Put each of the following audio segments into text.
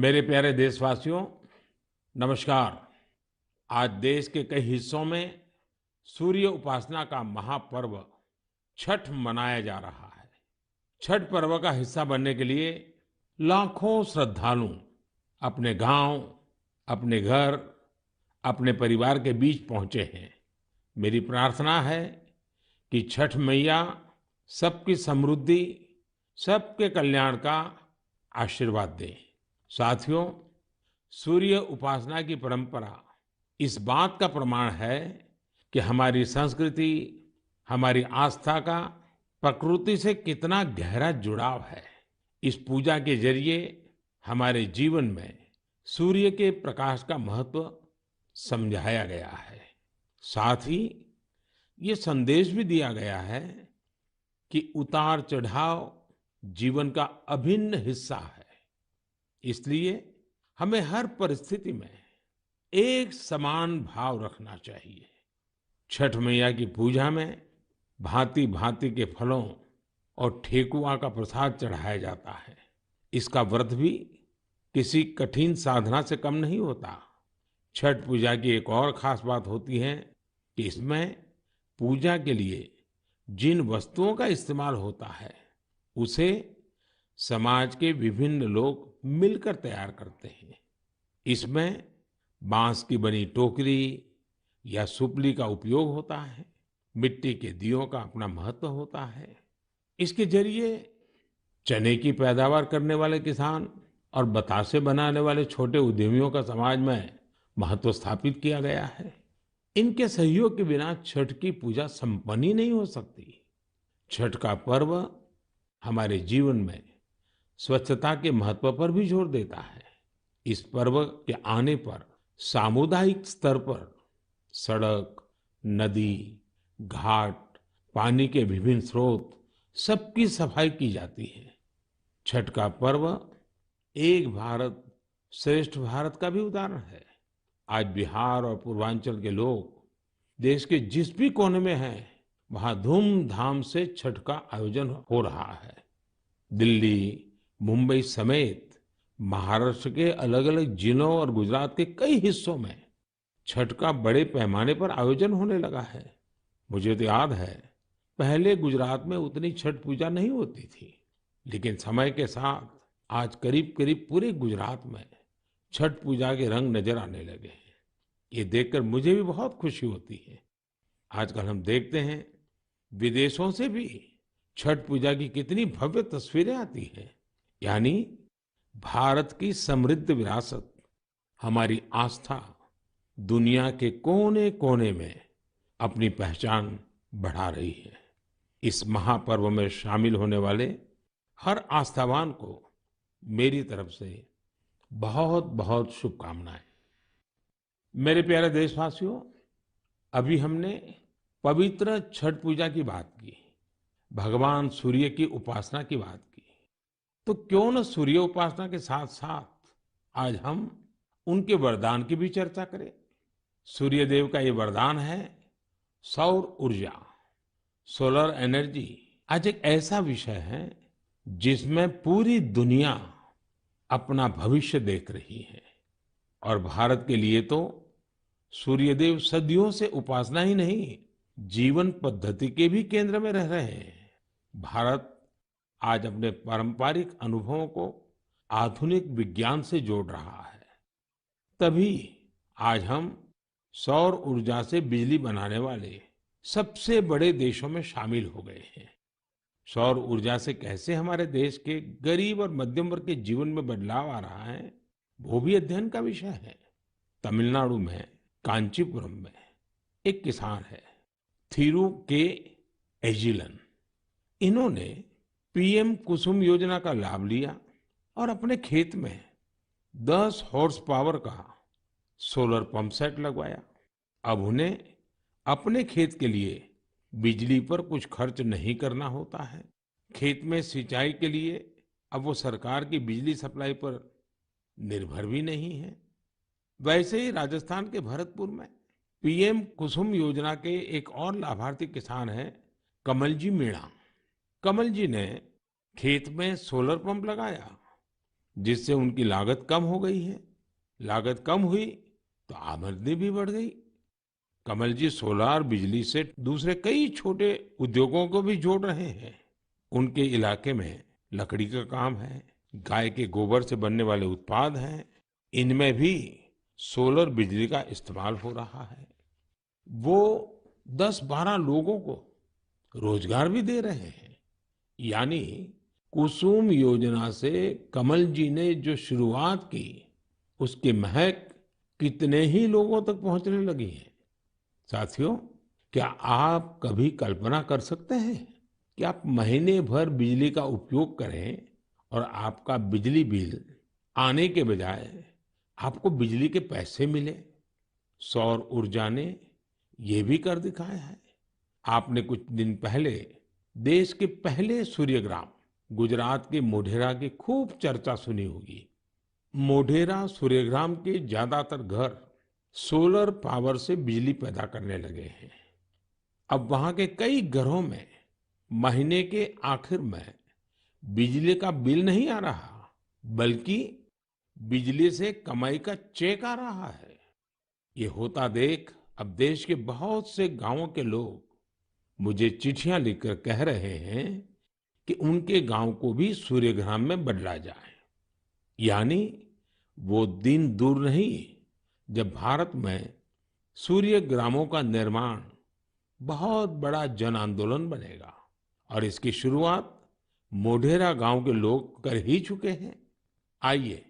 मेरे प्यारे देशवासियों, नमस्कार। आज देश के कई हिस्सों में सूर्य उपासना का महापर्व छठ मनाया जा रहा है। छठ पर्व का हिस्सा बनने के लिए लाखों श्रद्धालु अपने गांव, अपने घर, अपने परिवार के बीच पहुंचे हैं। मेरी प्रार्थना है कि छठ मैया सबकी समृद्धि, सबके कल्याण का आशीर्वाद दें। साथियों, सूर्य उपासना की परंपरा इस बात का प्रमाण है कि हमारी संस्कृति, हमारी आस्था का प्रकृति से कितना गहरा जुड़ाव है। इस पूजा के जरिए हमारे जीवन में सूर्य के प्रकाश का महत्व समझाया गया है। साथ ही ये संदेश भी दिया गया है कि उतार चढ़ाव जीवन का अभिन्न हिस्सा है। इसलिए हमें हर परिस्थिति में एक समान भाव रखना चाहिए। छठ मैया की पूजा में भांति भांति के फलों और ठेकुआ का प्रसाद चढ़ाया जाता है। इसका व्रत भी किसी कठिन साधना से कम नहीं होता। छठ पूजा की एक और खास बात होती है कि इसमें पूजा के लिए जिन वस्तुओं का इस्तेमाल होता है उसे समाज के विभिन्न लोग मिलकर तैयार करते हैं। इसमें बांस की बनी टोकरी या सुपली का उपयोग होता है। मिट्टी के दियों का अपना महत्व होता है। इसके जरिए चने की पैदावार करने वाले किसान और बतासे बनाने वाले छोटे उद्यमियों का समाज में महत्व स्थापित किया गया है। इनके सहयोग के बिना छठ की पूजा संपन्न ही नहीं हो सकती। छठ का पर्व हमारे जीवन में स्वच्छता के महत्व पर भी जोर देता है। इस पर्व के आने पर सामुदायिक स्तर पर सड़क, नदी, घाट, पानी के विभिन्न स्रोत सबकी सफाई की जाती है। छठ का पर्व एक भारत श्रेष्ठ भारत का भी उदाहरण है। आज बिहार और पूर्वांचल के लोग देश के जिस भी कोने में हैं, वहां धूमधाम से छठ का आयोजन हो रहा है। दिल्ली, मुंबई समेत महाराष्ट्र के अलग अलग जिलों और गुजरात के कई हिस्सों में छठ का बड़े पैमाने पर आयोजन होने लगा है। मुझे तो याद है, पहले गुजरात में उतनी छठ पूजा नहीं होती थी, लेकिन समय के साथ आज करीब करीब पूरे गुजरात में छठ पूजा के रंग नजर आने लगे हैं। ये देखकर मुझे भी बहुत खुशी होती है। आजकल हम देखते हैं विदेशों से भी छठ पूजा की कितनी भव्य तस्वीरें आती हैं। यानी भारत की समृद्ध विरासत, हमारी आस्था दुनिया के कोने कोने में अपनी पहचान बढ़ा रही है। इस महापर्व में शामिल होने वाले हर आस्थावान को मेरी तरफ से बहुत बहुत शुभकामनाएं। मेरे प्यारे देशवासियों, अभी हमने पवित्र छठ पूजा की बात की, भगवान सूर्य की उपासना की बात की। तो क्यों न सूर्य उपासना के साथ साथ आज हम उनके वरदान की भी चर्चा करें। सूर्य देव का ये वरदान है सौर ऊर्जा, सोलर एनर्जी। आज एक ऐसा विषय है जिसमें पूरी दुनिया अपना भविष्य देख रही है। और भारत के लिए तो सूर्यदेव सदियों से उपासना ही नहीं, जीवन पद्धति के भी केंद्र में रह रहे हैं। भारत आज अपने पारंपरिक अनुभवों को आधुनिक विज्ञान से जोड़ रहा है। तभी आज हम सौर ऊर्जा से बिजली बनाने वाले सबसे बड़े देशों में शामिल हो गए हैं। सौर ऊर्जा से कैसे हमारे देश के गरीब और मध्यम वर्ग के जीवन में बदलाव आ रहा है, वो भी अध्ययन का विषय है। तमिलनाडु में कांचीपुरम में एक किसान है, थिरु के एजिलन। इन्होंने पीएम कुसुम योजना का लाभ लिया और अपने खेत में 10 हॉर्स पावर का सोलर पंप सेट लगवाया। अब उन्हें अपने खेत के लिए बिजली पर कुछ खर्च नहीं करना होता है। खेत में सिंचाई के लिए अब वो सरकार की बिजली सप्लाई पर निर्भर भी नहीं है। वैसे ही राजस्थान के भरतपुर में पीएम कुसुम योजना के एक और लाभार्थी किसान हैं कमल जी मीणा। कमल जी ने खेत में सोलर पंप लगाया जिससे उनकी लागत कम हो गई है। लागत कम हुई तो आमदनी भी बढ़ गई। कमल जी सोलार बिजली से दूसरे कई छोटे उद्योगों को भी जोड़ रहे हैं। उनके इलाके में लकड़ी का काम है, गाय के गोबर से बनने वाले उत्पाद हैं, इनमें भी सोलर बिजली का इस्तेमाल हो रहा है। वो 10-12 लोगों को रोजगार भी दे रहे हैं। यानी कुसुम योजना से कमल जी ने जो शुरुआत की, उसकी महक कितने ही लोगों तक पहुंचने लगी है। साथियों, क्या आप कभी कल्पना कर सकते हैं कि आप महीने भर बिजली का उपयोग करें और आपका बिजली बिल आने के बजाय आपको बिजली के पैसे मिले? सौर ऊर्जा ने ये भी कर दिखाया है। आपने कुछ दिन पहले देश के पहले सूर्य ग्राम गुजरात के मोढेरा की खूब चर्चा सुनी होगी। मोढेरा सूर्यग्राम के ज्यादातर घर सोलर पावर से बिजली पैदा करने लगे हैं। अब वहां के कई घरों में महीने के आखिर में बिजली का बिल नहीं आ रहा, बल्कि बिजली से कमाई का चेक आ रहा है। ये होता देख अब देश के बहुत से गांवों के लोग मुझे चिट्ठियां लिखकर कह रहे हैं कि उनके गांव को भी सूर्यग्राम में बदला जाए। यानी वो दिन दूर नहीं जब भारत में सूर्य ग्रामों का निर्माण बहुत बड़ा जन आंदोलन बनेगा। और इसकी शुरुआत मोढेरा गांव के लोग कर ही चुके हैं। आइए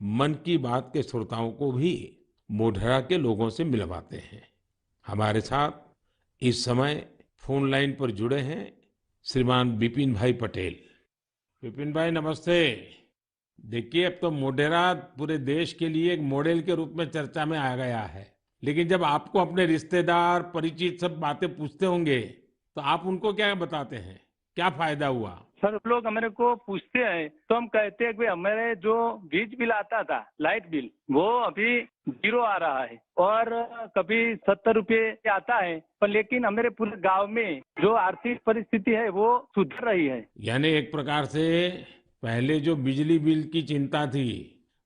मन की बात के श्रोताओं को भी मोढेरा के लोगों से मिलवाते हैं। हमारे साथ इस समय फोन लाइन पर जुड़े हैं श्रीमान विपिन भाई पटेल। विपिन भाई नमस्ते। देखिए, अब तो मोढेरा पूरे देश के लिए एक मॉडल के रूप में चर्चा में आ गया है। लेकिन जब आपको अपने रिश्तेदार परिचित सब बातें पूछते होंगे तो आप उनको क्या बताते हैं? क्या फायदा हुआ? सर लोग हमारे को पूछते हैं तो हम कहते हैं कि हमारे जो बीज बिल आता था, लाइट बिल, वो अभी 0 आ रहा है और कभी 70 रुपये आता है। पर लेकिन हमारे पूरे गांव में जो आर्थिक परिस्थिति है वो सुधर रही है। यानी एक प्रकार से पहले जो बिजली बिल की चिंता थी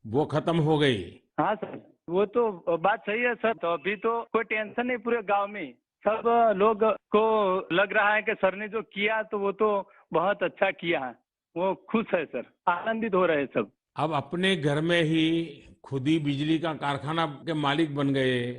वो खत्म हो गई। हाँ सर, वो तो बात सही है सर। तो अभी तो कोई टेंशन नहीं पूरे गांव में। सब लोग को लग रहा है कि सर ने जो किया तो वो तो बहुत अच्छा किया है। वो खुश है सर, आनंदित हो रहे हैं सब। अब अपने घर में ही खुद ही बिजली का कारखाना के मालिक बन गए।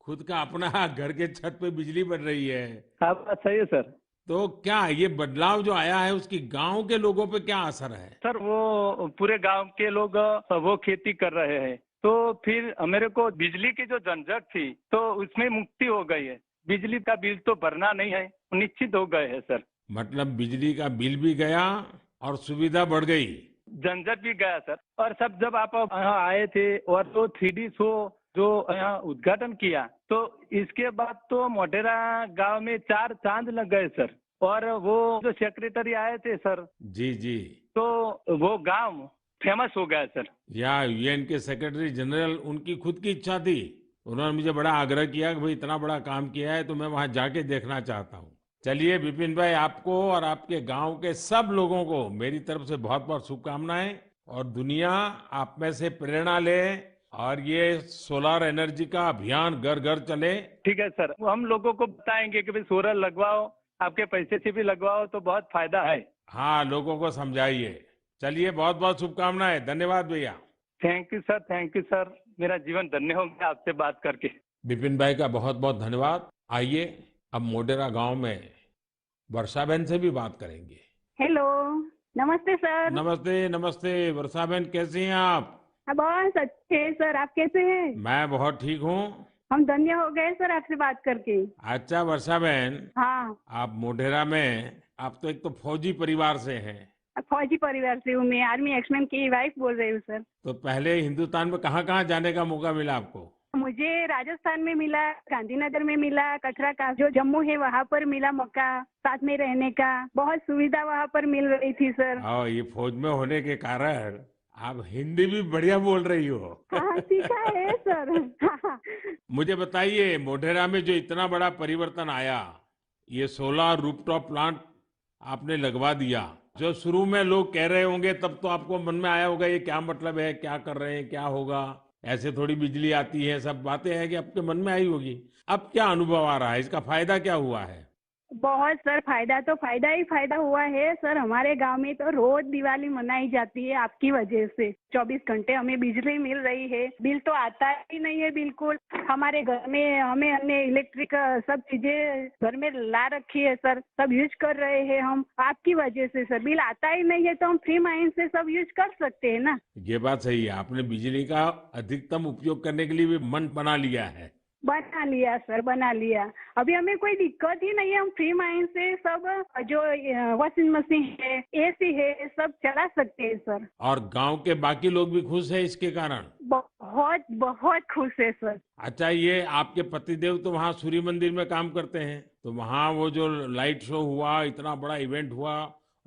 खुद का अपना घर के छत पे बिजली बन रही है। हाँ बात सही है सर। तो क्या ये बदलाव जो आया है उसकी गांव के लोगों पे क्या असर है? सर वो पूरे गांव के लोग वो खेती कर रहे हैं तो फिर मेरे को बिजली की जो झंझट थी तो उसमें मुक्ति हो गई है। बिजली का बिल तो भरना नहीं है, निश्चित हो गए है सर। मतलब बिजली का बिल भी गया और सुविधा बढ़ गई। झंझट भी गया सर। और सब जब आप यहाँ आए थे और तो 3D शो जो यहाँ उद्घाटन किया तो इसके बाद तो मोढेरा गांव में 4 चांद लग गए सर। और वो जो सेक्रेटरी आए थे सर, जी जी। तो वो गांव फेमस हो गया सर। या यूएन के सेक्रेटरी जनरल, उनकी खुद की इच्छा थी। उन्होंने मुझे बड़ा आग्रह किया कि भाई इतना बड़ा काम किया है तो मैं वहां जाके देखना चाहता हूँ। चलिए विपिन भाई, आपको और आपके गांव के सब लोगों को मेरी तरफ से बहुत बहुत शुभकामनाएं। और दुनिया आप में से प्रेरणा ले और ये सोलर एनर्जी का अभियान घर घर चले। ठीक है सर, वो हम लोगों को बताएंगे कि भाई सोलर लगवाओ, आपके पैसे से भी लगवाओ तो बहुत फायदा है। हाँ, लोगों को समझाइए। चलिए, बहुत बहुत शुभकामनाएं। धन्यवाद भैया। Thank you sir, thank you sir. मेरा जीवन धन्य हो गया आपसे बात करके। विपिन भाई का बहुत बहुत धन्यवाद। आइए अब मोढेरा गांव में वर्षा बहन से भी बात करेंगे। हेलो, नमस्ते सर। नमस्ते नमस्ते। वर्षा बहन कैसी हैं आप? बहुत अच्छे हैं सर, आप कैसे हैं? मैं बहुत ठीक हूँ। हम धन्य हो गए सर आपसे बात करके। अच्छा वर्षा बहन, हाँ, आप मोढेरा में, आप तो एक तो फौजी परिवार से हैं। फौजी परिवार से हूँ मैं, आर्मी एक्समैन की वाइफ बोल रही हूँ सर। तो पहले हिंदुस्तान में कहाँ कहाँ जाने का मौका मिला आपको? मुझे राजस्थान में मिला, गांधीनगर में मिला, कटरा का जो जम्मू है वहाँ पर मिला मौका साथ में रहने का। बहुत सुविधा वहाँ पर मिल रही थी सर। और ये फौज में होने के कारण आप हिंदी भी बढ़िया बोल रही हो। हाँ, सीखा है सर। हाँ। मुझे बताइए, मोढेरा में जो इतना बड़ा परिवर्तन आया, ये सोलर रूफटॉप प्लांट आपने लगवा दिया, जो शुरू में लोग कह रहे होंगे तब तो आपको मन में आया होगा ये क्या मतलब है, क्या कर रहे हैं, क्या होगा, ऐसे थोड़ी बिजली आती है, सब बातें हैं कि आपके मन में आई होगी। अब क्या अनुभव आ रहा है, इसका फायदा क्या हुआ है? बहुत सर, फायदा तो फायदा ही फायदा हुआ है सर। हमारे गांव में तो रोज दिवाली मनाई जाती है आपकी वजह से। 24 घंटे हमें बिजली मिल रही है, बिल तो आता ही नहीं है बिल्कुल। हमारे घर में हमें हमने इलेक्ट्रिक सब चीजें घर में ला रखी है सर, सब यूज कर रहे हैं हम आपकी वजह से सर। बिल आता ही नहीं है तो हम फ्री माइंड से सब यूज कर सकते हैं ना। ये बात सही है, आपने बिजली का अधिकतम उपयोग करने के लिए भी मन बना लिया है। बना लिया सर, बना लिया। अभी हमें कोई दिक्कत ही नहीं है, हम फ्री माइंड से सब जो वॉशिंग मशीन है, एसी है, सब चला सकते हैं सर। और गांव के बाकी लोग भी खुश है इसके कारण? बहुत बहुत खुश है सर। अच्छा, ये आपके पतिदेव तो वहाँ सूर्य मंदिर में काम करते हैं, तो वहाँ वो जो लाइट शो हुआ, इतना बड़ा इवेंट हुआ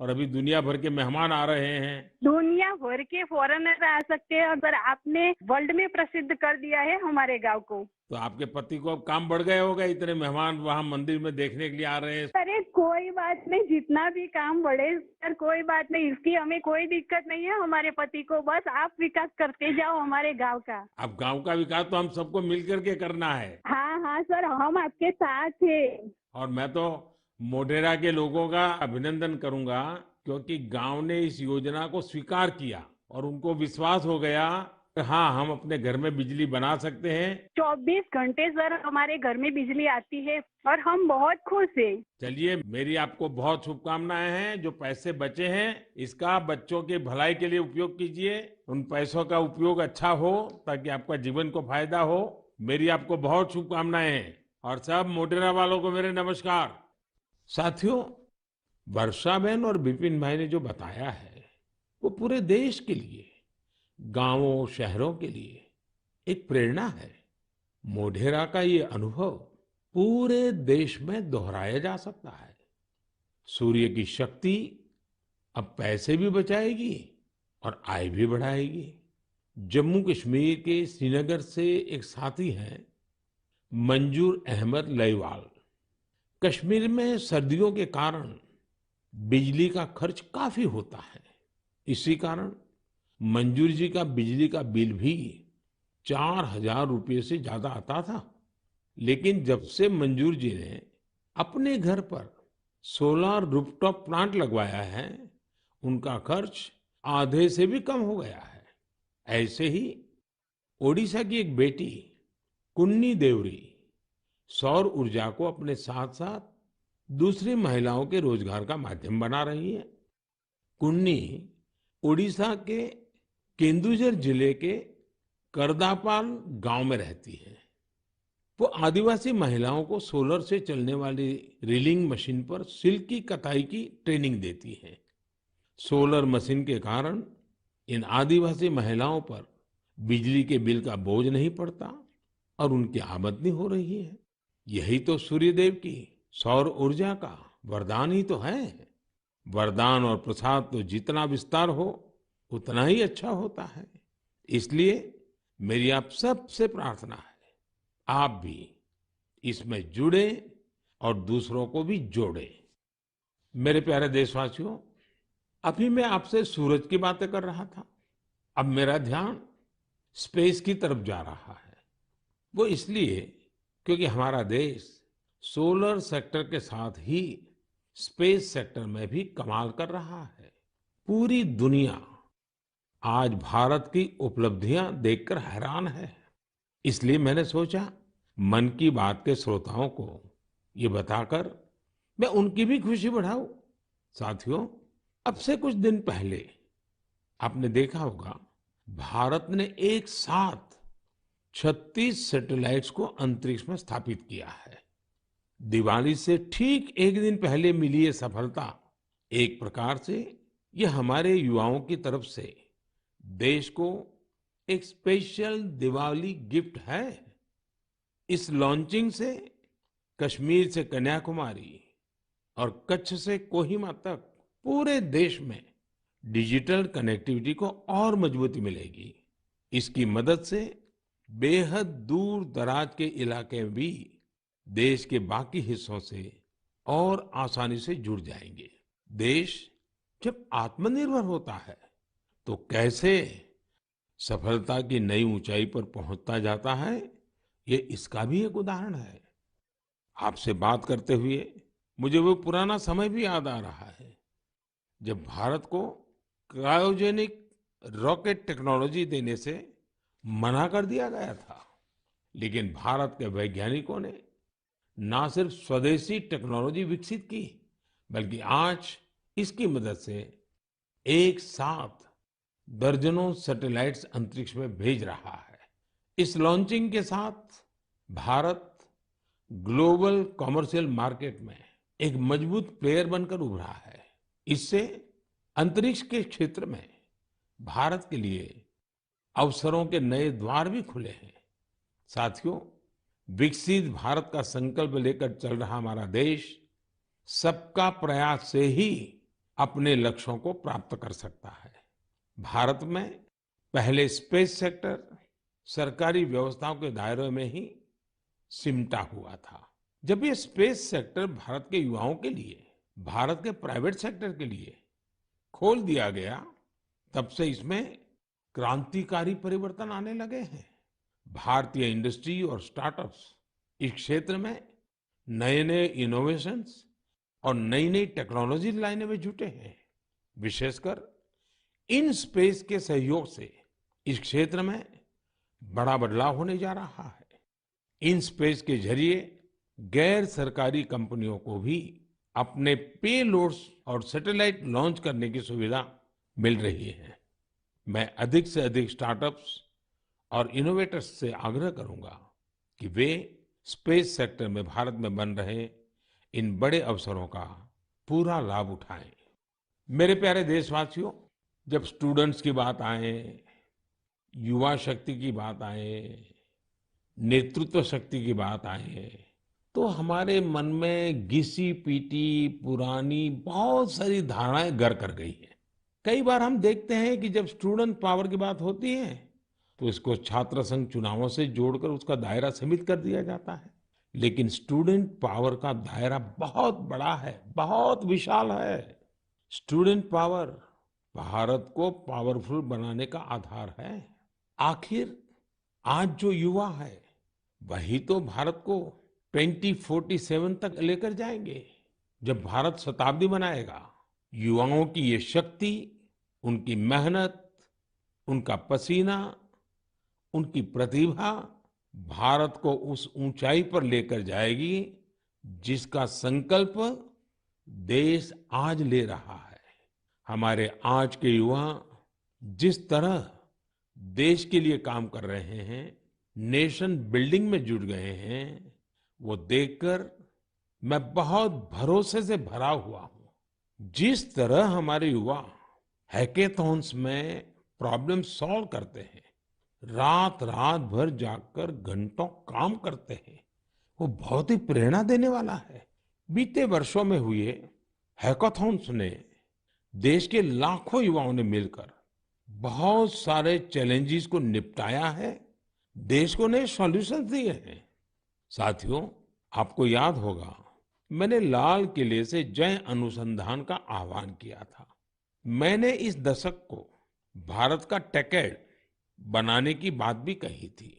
और अभी दुनिया भर के मेहमान आ रहे हैं। दुनिया भर के फॉरेनर आ सकते हैं और सर आपने वर्ल्ड में प्रसिद्ध कर दिया है हमारे गांव को। तो आपके पति को अब काम बढ़ गया होगा, इतने मेहमान वहाँ मंदिर में देखने के लिए आ रहे हैं। अरे कोई बात नहीं, जितना भी काम बढ़े सर, कोई बात नहीं, इसकी हमें कोई दिक्कत नहीं है हमारे पति को। बस आप विकास करते जाओ हमारे गांव का। अब गांव का विकास तो हम सबको मिल करके करना है। हाँ हाँ सर, हम आपके साथ हैं। और मैं तो मोढेरा के लोगों का अभिनंदन करूंगा, क्योंकि गांव ने इस योजना को स्वीकार किया और उनको विश्वास हो गया कि हाँ, हम अपने घर में बिजली बना सकते हैं। 24 घंटे सर हमारे घर में बिजली आती है और हम बहुत खुश हैं। चलिए, मेरी आपको बहुत शुभकामनाएं हैं। जो पैसे बचे हैं इसका बच्चों की भलाई के लिए उपयोग कीजिए। उन पैसों का उपयोग अच्छा हो ताकि आपका जीवन को फायदा हो। मेरी आपको बहुत शुभकामनाएं हैं और सब मोढेरा वालों को मेरे नमस्कार। साथियों, वर्षा बहन और विपिन भाई ने जो बताया है वो पूरे देश के लिए, गांवों शहरों के लिए एक प्रेरणा है। मोढेरा का ये अनुभव पूरे देश में दोहराया जा सकता है। सूर्य की शक्ति अब पैसे भी बचाएगी और आय भी बढ़ाएगी। जम्मू कश्मीर के श्रीनगर से एक साथी हैं मंजूर अहमद लईवाल। कश्मीर में सर्दियों के कारण बिजली का खर्च काफी होता है। इसी कारण मंजूर जी का बिजली का बिल भी 4,000 रुपये से ज्यादा आता था। लेकिन जब से मंजूर जी ने अपने घर पर सोलर रूफटॉप प्लांट लगवाया है, उनका खर्च आधे से भी कम हो गया है। ऐसे ही ओडिशा की एक बेटी कुन्नी देवरी सौर ऊर्जा को अपने साथ साथ दूसरी महिलाओं के रोजगार का माध्यम बना रही है। कुन्नी ओडिशा के केंदुझर जिले के करदापाल गांव में रहती है। वो आदिवासी महिलाओं को सोलर से चलने वाली रीलिंग मशीन पर सिल्क की कताई की ट्रेनिंग देती है। सोलर मशीन के कारण इन आदिवासी महिलाओं पर बिजली के बिल का बोझ नहीं पड़ता और उनकी आमदनी हो रही है। यही तो सूर्यदेव की सौर ऊर्जा का वरदान ही तो है। वरदान और प्रसाद तो जितना विस्तार हो उतना ही अच्छा होता है। इसलिए मेरी आप सबसे प्रार्थना है, आप भी इसमें जुड़े और दूसरों को भी जोड़े। मेरे प्यारे देशवासियों, अभी मैं आपसे सूरज की बातें कर रहा था। अब मेरा ध्यान स्पेस की तरफ जा रहा है। वो इसलिए क्योंकि हमारा देश सोलर सेक्टर के साथ ही स्पेस सेक्टर में भी कमाल कर रहा है। पूरी दुनिया आज भारत की उपलब्धियां देखकर हैरान है। इसलिए मैंने सोचा मन की बात के श्रोताओं को ये बताकर मैं उनकी भी खुशी बढ़ाऊं। साथियों, अब से कुछ दिन पहले आपने देखा होगा, भारत ने एक साथ 36 सैटेलाइट्स को अंतरिक्ष में स्थापित किया है। दिवाली से ठीक एक दिन पहले मिली ये सफलता एक प्रकार से ये हमारे युवाओं की तरफ से देश को एक स्पेशल दिवाली गिफ्ट है। इस लॉन्चिंग से कश्मीर से कन्याकुमारी और कच्छ से कोहिमा तक पूरे देश में डिजिटल कनेक्टिविटी को और मजबूती मिलेगी। इसकी मदद से बेहद दूर दराज के इलाके भी देश के बाकी हिस्सों से और आसानी से जुड़ जाएंगे। देश जब आत्मनिर्भर होता है तो कैसे सफलता की नई ऊंचाई पर पहुंचता जाता है, ये इसका भी एक उदाहरण है। आपसे बात करते हुए मुझे वो पुराना समय भी याद आ रहा है जब भारत को क्रायोजेनिक रॉकेट टेक्नोलॉजी देने से मना कर दिया गया था। लेकिन भारत के वैज्ञानिकों ने ना सिर्फ स्वदेशी टेक्नोलॉजी विकसित की, बल्कि आज इसकी मदद से एक साथ दर्जनों सैटेलाइट्स अंतरिक्ष में भेज रहा है। इस लॉन्चिंग के साथ भारत ग्लोबल कॉमर्शियल मार्केट में एक मजबूत प्लेयर बनकर उभरा है। इससे अंतरिक्ष के क्षेत्र में भारत के लिए अवसरों के नए द्वार भी खुले हैं। साथियों, विकसित भारत का संकल्प लेकर चल रहा हमारा देश सबका प्रयास से ही अपने लक्ष्यों को प्राप्त कर सकता है। भारत में पहले स्पेस सेक्टर सरकारी व्यवस्थाओं के दायरे में ही सिमटा हुआ था। जब ये स्पेस सेक्टर भारत के युवाओं के लिए, भारत के प्राइवेट सेक्टर के लिए खोल दिया गया, तब से इसमें क्रांतिकारी परिवर्तन आने लगे हैं। भारतीय इंडस्ट्री और स्टार्टअप्स इस क्षेत्र में नए नए इनोवेशंस और नई नई टेक्नोलॉजी लाने में जुटे हैं। विशेषकर इन स्पेस के सहयोग से इस क्षेत्र में बड़ा बदलाव होने जा रहा है। इन स्पेस के जरिए गैर सरकारी कंपनियों को भी अपने पेलोड्स और सैटेलाइट लॉन्च करने की सुविधा मिल रही है। मैं अधिक से अधिक स्टार्टअप्स और इनोवेटर्स से आग्रह करूंगा कि वे स्पेस सेक्टर में भारत में बन रहे इन बड़े अवसरों का पूरा लाभ उठाएं। मेरे प्यारे देशवासियों, जब स्टूडेंट्स की बात आए, युवा शक्ति की बात आए, नेतृत्व शक्ति की बात आए, तो हमारे मन में घिसी पीटी पुरानी बहुत सारी धारणाएं घर कर गई हैं। कई बार हम देखते हैं कि जब स्टूडेंट पावर की बात होती है तो इसको छात्र संघ चुनावों से जोड़कर उसका दायरा सीमित कर दिया जाता है। लेकिन स्टूडेंट पावर का दायरा बहुत बड़ा है, बहुत विशाल है। स्टूडेंट पावर भारत को पावरफुल बनाने का आधार है। आखिर आज जो युवा है वही तो भारत को 2047 तक लेकर जाएंगे, जब भारत शताब्दी मनाएगा। युवाओं की ये शक्ति, उनकी मेहनत, उनका पसीना, उनकी प्रतिभा भारत को उस ऊंचाई पर लेकर जाएगी जिसका संकल्प देश आज ले रहा है। हमारे आज के युवा जिस तरह देश के लिए काम कर रहे हैं, नेशन बिल्डिंग में जुट गए हैं, वो देखकर मैं बहुत भरोसे से भरा हुआ हूँ। जिस तरह हमारे युवा हैकेथॉन्स में प्रॉब्लम सॉल्व करते हैं, रात रात भर जागकर घंटों काम करते हैं, वो बहुत ही प्रेरणा देने वाला है। बीते वर्षों में हुए हैकाथॉन्स ने देश के लाखों युवाओं ने मिलकर बहुत सारे चैलेंजेस को निपटाया है, देश को नए सॉल्यूशन दिए हैं। साथियों, आपको याद होगा मैंने लाल किले से जय अनुसंधान का आह्वान किया था। मैंने इस दशक को भारत का टेकेड बनाने की बात भी कही थी।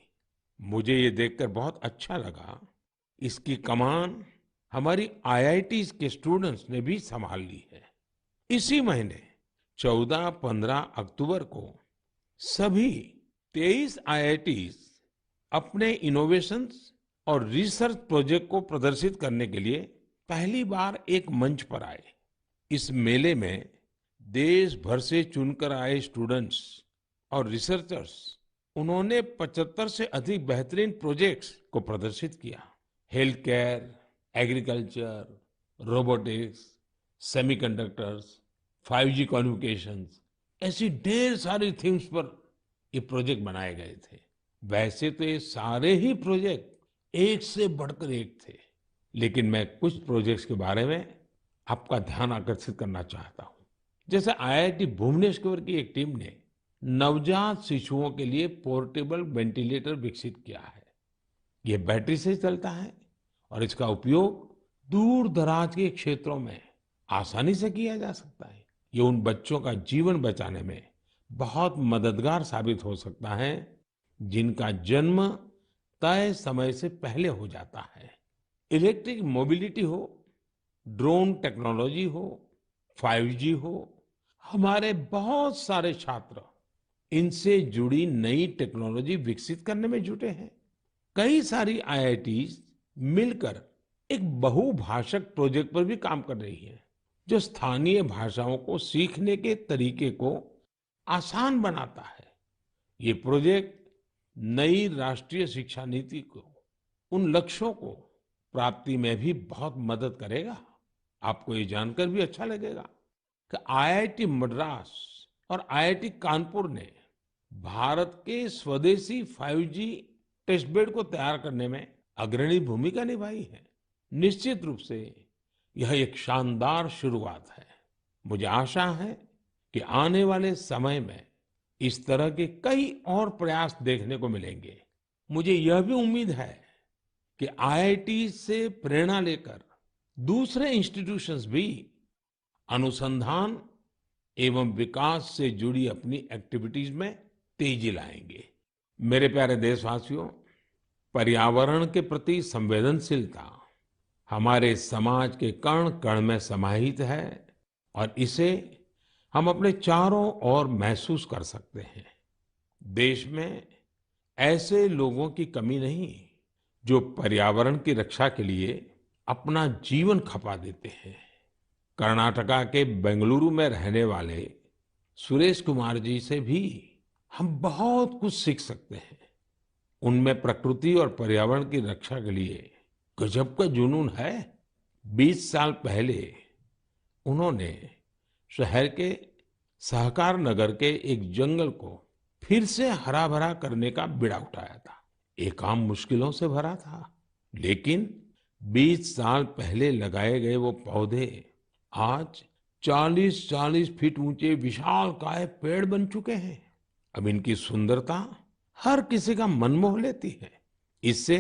मुझे ये देखकर बहुत अच्छा लगा, इसकी कमान हमारी आईआईटीज के स्टूडेंट्स ने भी संभाल ली है। इसी महीने 14-15 अक्टूबर को सभी 23 आईआईटीज अपने इनोवेशंस और रिसर्च प्रोजेक्ट को प्रदर्शित करने के लिए पहली बार एक मंच पर आए। इस मेले में देश भर से चुनकर आए स्टूडेंट्स और रिसर्चर्स, उन्होंने 75 से अधिक बेहतरीन प्रोजेक्ट्स को प्रदर्शित किया। Health care, agriculture, robotics, semiconductors, 5G communications, ऐसी ढेर सारी थीम्स पर ये प्रोजेक्ट बनाए गए थे। वैसे तो ये सारे ही प्रोजेक्ट एक से बढ़कर एक थे, लेकिन मैं कुछ प्रोजेक्ट्स के बारे में आपका ध्यान आकर्षित करना चाहता हूँ। जैसे आईआईटी भुवनेश्वर की एक टीम ने नवजात शिशुओं के लिए पोर्टेबल वेंटिलेटर विकसित किया है। ये बैटरी से चलता है और इसका उपयोग दूर दराज के क्षेत्रों में आसानी से किया जा सकता है। ये उन बच्चों का जीवन बचाने में बहुत मददगार साबित हो सकता है जिनका जन्म तय समय से पहले हो जाता है। इलेक्ट्रिक मोबिलिटी हो, ड्रोन टेक्नोलॉजी हो, 5G हो, हमारे बहुत सारे छात्र इनसे जुड़ी नई टेक्नोलॉजी विकसित करने में जुटे हैं। कई सारी आईआईटीज मिलकर एक बहुभाषक प्रोजेक्ट पर भी काम कर रही है, जो स्थानीय भाषाओं को सीखने के तरीके को आसान बनाता है। ये प्रोजेक्ट नई राष्ट्रीय शिक्षा नीति को, उन लक्ष्यों को प्राप्ति में भी बहुत मदद करेगा। आपको ये जानकर भी अच्छा लगेगा कि आईआईटी मद्रास और आईआईटी कानपुर ने भारत के स्वदेशी 5G टेस्ट बेड को तैयार करने में अग्रणी भूमिका निभाई है। निश्चित रूप से यह एक शानदार शुरुआत है। मुझे आशा है कि आने वाले समय में इस तरह के कई और प्रयास देखने को मिलेंगे। मुझे यह भी उम्मीद है कि आईआईटी से प्रेरणा लेकर दूसरे इंस्टीट्यूशंस भी अनुसंधान एवं विकास से जुड़ी अपनी एक्टिविटीज में तेजी लाएंगे। मेरे प्यारे देशवासियों, पर्यावरण के प्रति संवेदनशीलता हमारे समाज के कण कण में समाहित है और इसे हम अपने चारों ओर महसूस कर सकते हैं। देश में ऐसे लोगों की कमी नहीं जो पर्यावरण की रक्षा के लिए अपना जीवन खपा देते हैं। कर्नाटका के बेंगलुरु में रहने वाले सुरेश कुमार जी से भी हम बहुत कुछ सीख सकते हैं। उनमें प्रकृति और पर्यावरण की रक्षा के लिए गजब का जुनून है। 20 साल पहले उन्होंने शहर के सहकार नगर के एक जंगल को फिर से हरा भरा करने का बीड़ा उठाया था। ये काम मुश्किलों से भरा था, लेकिन 20 साल पहले लगाए गए वो पौधे आज 40-40 फीट ऊंचे विशालकाय पेड़ बन चुके हैं। अब इनकी सुंदरता हर किसी का मन मोह लेती है। इससे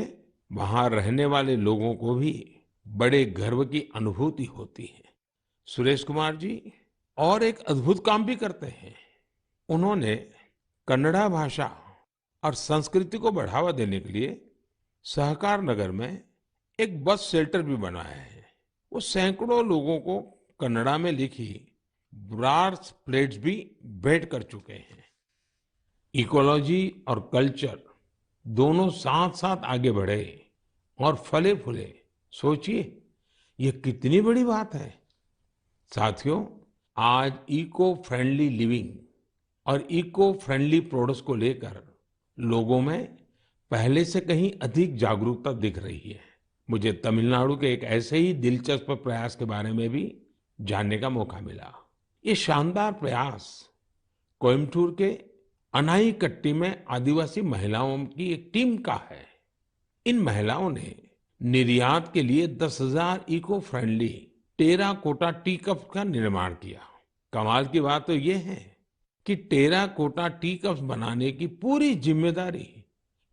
वहां रहने वाले लोगों को भी बड़े गर्व की अनुभूति होती है। सुरेश कुमार जी और एक अद्भुत काम भी करते हैं। उन्होंने कन्नड़ा भाषा और संस्कृति को बढ़ावा देने के लिए सहकार नगर में एक बस शेल्टर भी बनाया है। वो सैकड़ों लोगों को कन्नड़ा में लिखी ब्रास प्लेट्स भी भेंट कर चुके हैं। इकोलॉजी और कल्चर दोनों साथ साथ आगे बढ़े और फले फूले। सोचिए, ये कितनी बड़ी बात है। साथियों, आज इको फ्रेंडली लिविंग और इको फ्रेंडली प्रोडक्ट्स को लेकर लोगों में पहले से कहीं अधिक जागरूकता दिख रही है। मुझे तमिलनाडु के एक ऐसे ही दिलचस्प प्रयास के बारे में भी जानने का मौका मिला। ये शानदार प्रयास कोयम्बटूर के अनाईकट्टी में आदिवासी महिलाओं की एक टीम का है। इन महिलाओं ने निर्यात के लिए 10,000 eco friendly terracotta tea cup का निर्माण किया। कमाल की बात तो ये है कि टेराकोटा टी कप्स बनाने की पूरी जिम्मेदारी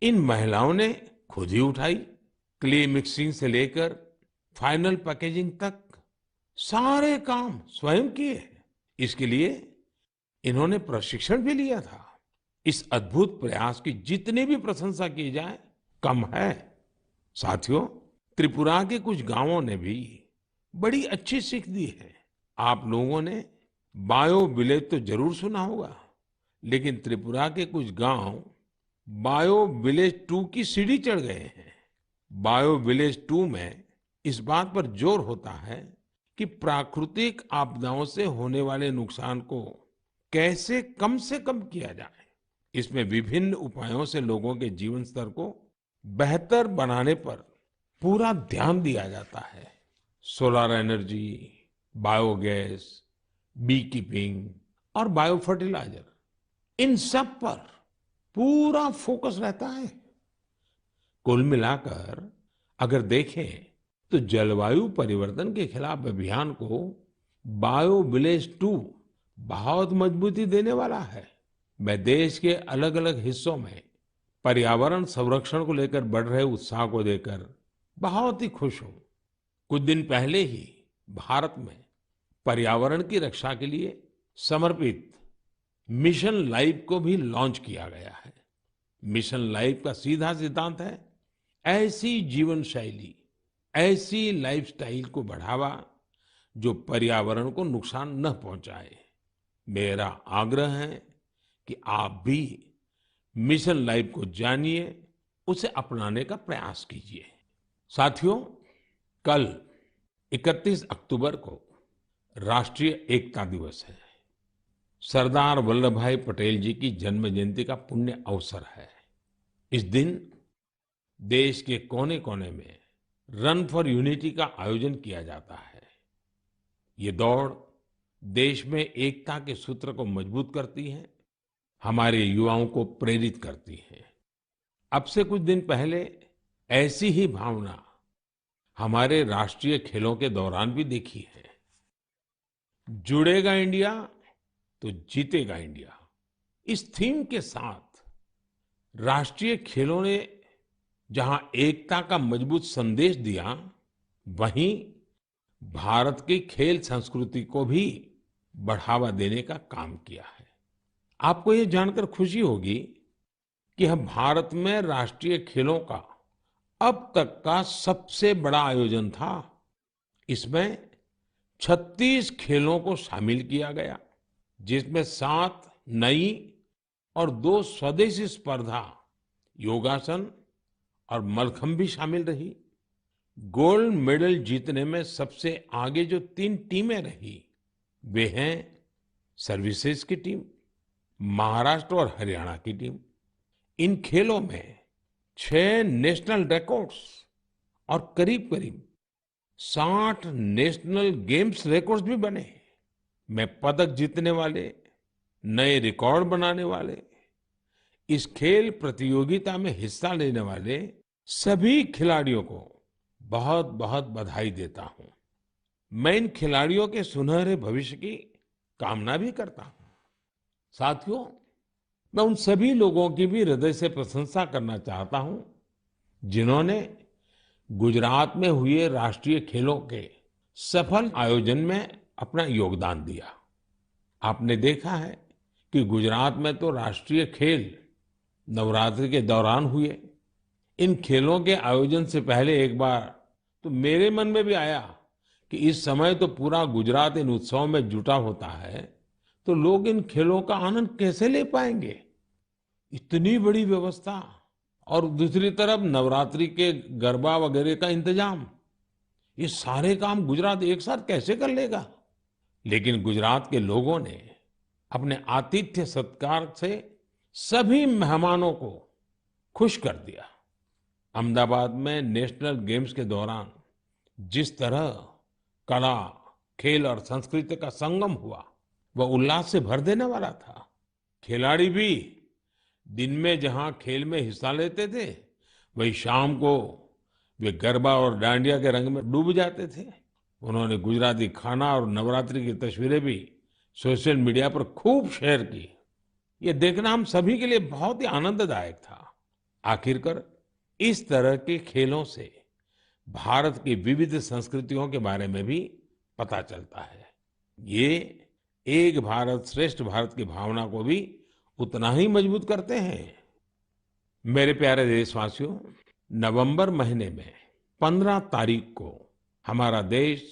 इन महिलाओं ने खुद ही उठाई। क्ले मिक्सिंग से लेकर फाइनल पैकेजिंग तक सारे काम स्वयं किए। इसके लिए इन्होंने प्रशिक्षण भी लिया था। इस अद्भुत प्रयास की जितनी भी प्रशंसा की जाए कम है। साथियों, त्रिपुरा के कुछ गांवों ने भी बड़ी अच्छी सीख दी है। आप लोगों ने बायो विलेज तो जरूर सुना होगा, लेकिन त्रिपुरा के कुछ गांव बायो विलेज 2 की सीढ़ी चढ़ गए हैं। बायो विलेज 2 में इस बात पर जोर होता है कि प्राकृतिक आपदाओं से होने वाले नुकसान को कैसे कम से कम किया जाए। इसमें विभिन्न उपायों से लोगों के जीवन स्तर को बेहतर बनाने पर पूरा ध्यान दिया जाता है। Solar energy, biogas, bee keeping और बायो फर्टिलाइजर, इन सब पर पूरा फोकस रहता है। कुल मिलाकर अगर देखें तो जलवायु परिवर्तन के खिलाफ अभियान को बायो विलेज 2 बहुत मजबूती देने वाला है। मैं देश के अलग अलग हिस्सों में पर्यावरण संरक्षण को लेकर बढ़ रहे उत्साह को देखकर बहुत ही खुश हूं। कुछ दिन पहले ही भारत में पर्यावरण की रक्षा के लिए समर्पित मिशन लाइफ को भी लॉन्च किया गया है। मिशन लाइफ का सीधा सिद्धांत है, ऐसी जीवन शैली, ऐसी लाइफस्टाइल को बढ़ावा जो पर्यावरण को नुकसान न पहुंचाए। मेरा आग्रह है कि आप भी मिशन लाइफ को जानिए, उसे अपनाने का प्रयास कीजिए। साथियों, कल 31 अक्टूबर को राष्ट्रीय एकता दिवस है। सरदार वल्लभ भाई पटेल जी की जन्म जयंती का पुण्य अवसर है। इस दिन देश के कोने कोने में रन फॉर यूनिटी का आयोजन किया जाता है। ये दौड़ देश में एकता के सूत्र को मजबूत करती है, हमारे युवाओं को प्रेरित करती है। अब से कुछ दिन पहले ऐसी ही भावना हमारे राष्ट्रीय खेलों के दौरान भी देखी है। जुड़ेगा इंडिया तो जीतेगा इंडिया, इस थीम के साथ राष्ट्रीय खेलों ने जहां एकता का मजबूत संदेश दिया, वहीं भारत की खेल संस्कृति को भी बढ़ावा देने का काम किया है। आपको ये जानकर खुशी होगी कि यह भारत में राष्ट्रीय खेलों का अब तक का सबसे बड़ा आयोजन था। इसमें 36 खेलों को शामिल किया गया, जिसमें 7 नई और 2 स्वदेशी स्पर्धा योगासन और मलखंब भी शामिल रही। गोल्ड मेडल जीतने में सबसे आगे जो 3 टीमें रही, वे हैं सर्विसेज की टीम, महाराष्ट्र और हरियाणा की टीम। इन खेलों में 6 नेशनल रिकॉर्ड्स और करीब करीब 60 नेशनल गेम्स रिकॉर्ड्स भी बने। मैं पदक जीतने वाले, नए रिकॉर्ड बनाने वाले, इस खेल प्रतियोगिता में हिस्सा लेने वाले सभी खिलाड़ियों को बहुत बहुत बधाई देता हूं। मैं इन खिलाड़ियों के सुनहरे भविष्य की कामना भी करता हूं। साथियों, मैं उन सभी लोगों की भी हृदय से प्रशंसा करना चाहता हूं जिन्होंने गुजरात में हुए राष्ट्रीय खेलों के सफल आयोजन में अपना योगदान दिया। आपने देखा है कि गुजरात में तो राष्ट्रीय खेल नवरात्रि के दौरान हुए। इन खेलों के आयोजन से पहले एक बार तो मेरे मन में भी आया कि इस समय तो पूरा गुजरात इन उत्सवों में जुटा होता है, तो लोग इन खेलों का आनंद कैसे ले पाएंगे। इतनी बड़ी व्यवस्था और दूसरी तरफ नवरात्रि के गरबा वगैरह का इंतजाम, ये सारे काम गुजरात एक साथ कैसे कर लेगा। लेकिन गुजरात के लोगों ने अपने आतिथ्य सत्कार से सभी मेहमानों को खुश कर दिया। अहमदाबाद में नेशनल गेम्स के दौरान जिस तरह कला, खेल और संस्कृति का संगम हुआ, वह उल्लास से भर देने वाला था। खिलाड़ी भी दिन में जहां खेल में हिस्सा लेते थे, वही शाम को वे गरबा और डांडिया के रंग में डूब जाते थे। उन्होंने गुजराती खाना और नवरात्रि की तस्वीरें भी सोशल मीडिया पर खूब शेयर की। ये देखना हम सभी के लिए बहुत ही आनंददायक था। आखिरकार इस तरह के खेलों से भारत की विविध संस्कृतियों के बारे में भी पता चलता है। ये एक भारत श्रेष्ठ भारत की भावना को भी उतना ही मजबूत करते हैं। मेरे प्यारे देशवासियों, नवंबर महीने में 15 तारीख को हमारा देश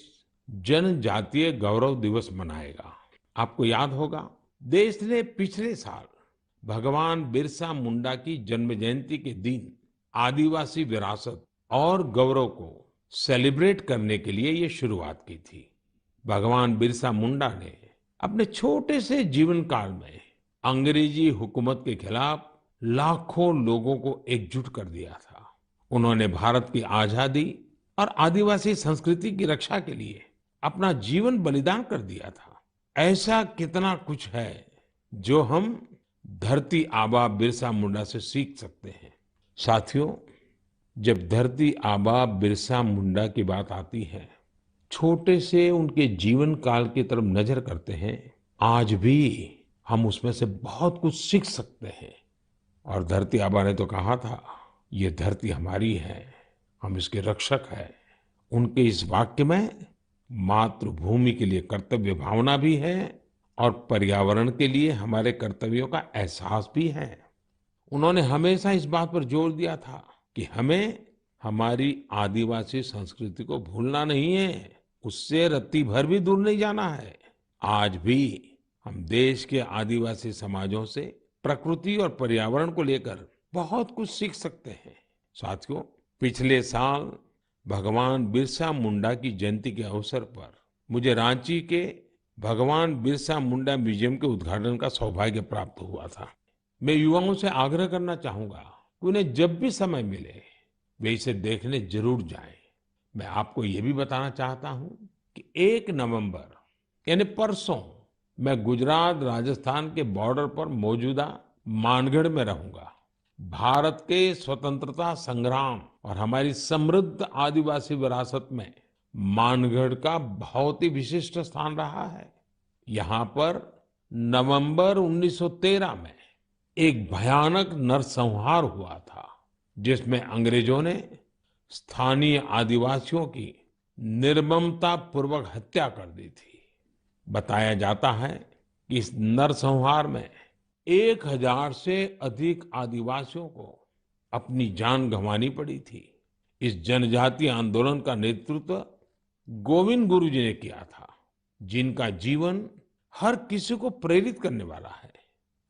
जनजातीय गौरव दिवस मनाएगा। आपको याद होगा, देश ने पिछले साल भगवान बिरसा मुंडा की जन्म जयंती के दिन आदिवासी विरासत और गौरव को सेलिब्रेट करने के लिए ये शुरुआत की थी। भगवान बिरसा मुंडा ने अपने छोटे से जीवन काल में अंग्रेजी हुकूमत के खिलाफ लाखों लोगों को एकजुट कर दिया था। उन्होंने भारत की आजादी और आदिवासी संस्कृति की रक्षा के लिए अपना जीवन बलिदान कर दिया था। ऐसा कितना कुछ है जो हम धरती आबा बिरसा मुंडा से सीख सकते हैं। साथियों, जब धरती आबा बिरसा मुंडा की बात आती है, छोटे से उनके जीवन काल की तरफ नजर करते हैं, आज भी हम उसमें से बहुत कुछ सीख सकते हैं। और धरती आबा ने तो कहा था, ये धरती हमारी है, हम इसके रक्षक हैं। उनके इस वाक्य में मातृभूमि के लिए कर्तव्य भावना भी है और पर्यावरण के लिए हमारे कर्तव्यों का एहसास भी है। उन्होंने हमेशा इस बात पर जोर दिया था कि हमें हमारी आदिवासी संस्कृति को भूलना नहीं है, उससे रत्ती भर भी दूर नहीं जाना है। आज भी हम देश के आदिवासी समाजों से प्रकृति और पर्यावरण को लेकर बहुत कुछ सीख सकते हैं। साथियों, पिछले साल भगवान बिरसा मुंडा की जयंती के अवसर पर मुझे रांची के भगवान बिरसा मुंडा म्यूजियम के उद्घाटन का सौभाग्य प्राप्त हुआ था। मैं युवाओं से आग्रह करना चाहूंगा कि उन्हें जब भी समय मिले वे इसे देखने जरूर जाएं। मैं आपको ये भी बताना चाहता हूं कि 1 नवंबर यानी परसों मैं गुजरात राजस्थान के बॉर्डर पर मौजूदा मानगढ़ में रहूंगा। भारत के स्वतंत्रता संग्राम और हमारी समृद्ध आदिवासी विरासत में मानगढ़ का बहुत ही विशिष्ट स्थान रहा है। यहाँ पर नवंबर 1913 में एक भयानक नरसंहार हुआ था, जिसमें अंग्रेजों ने स्थानीय आदिवासियों की निर्ममता पूर्वक हत्या कर दी थी। बताया जाता है कि इस नरसंहार में 1000 से अधिक आदिवासियों को अपनी जान गंवानी पड़ी थी। इस जनजातीय आंदोलन का नेतृत्व गोविंद गुरु जी ने किया था, जिनका जीवन हर किसी को प्रेरित करने वाला है।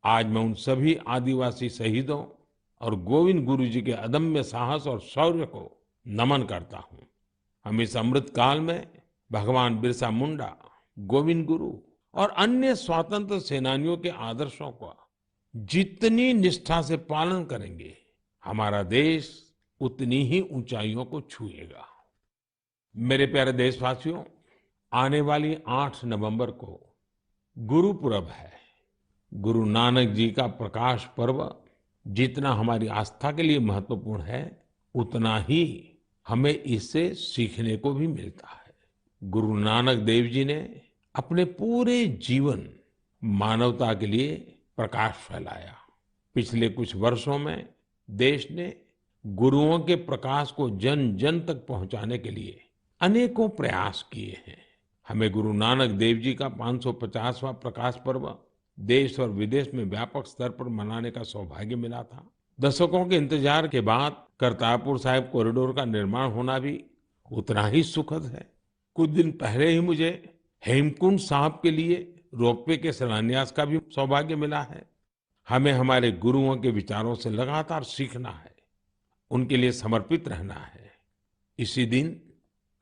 आज मैं उन सभी आदिवासी शहीदों और गोविंद गुरु जी के अदम्य साहस और शौर्य को नमन करता हूं। हम इस अमृत काल में भगवान बिरसा मुंडा, गोविंद गुरु और अन्य स्वतंत्र सेनानियों के आदर्शों का जितनी निष्ठा से पालन करेंगे, हमारा देश उतनी ही ऊंचाइयों को छुएगा। मेरे प्यारे देशवासियों, आने वाली 8 नवंबर को गुरुपुरब है। गुरु नानक जी का प्रकाश पर्व जितना हमारी आस्था के लिए महत्वपूर्ण है, उतना ही हमें इससे सीखने को भी मिलता है। गुरु नानक देव जी ने अपने पूरे जीवन मानवता के लिए प्रकाश फैलाया। पिछले कुछ वर्षों में देश ने गुरुओं के प्रकाश को जन जन तक पहुंचाने के लिए अनेकों प्रयास किए हैं। हमें गुरु नानक देव जी का 550वां प्रकाश पर्व देश और विदेश में व्यापक स्तर पर मनाने का सौभाग्य मिला था। दशकों के इंतजार के बाद करतारपुर साहिब कॉरिडोर का निर्माण होना भी उतना ही सुखद है। कुछ दिन पहले ही मुझे हेमकुंड साहिब के लिए रोपवे के शिलान्यास का भी सौभाग्य मिला है। हमें हमारे गुरुओं के विचारों से लगातार सीखना है, उनके लिए समर्पित रहना है। इसी दिन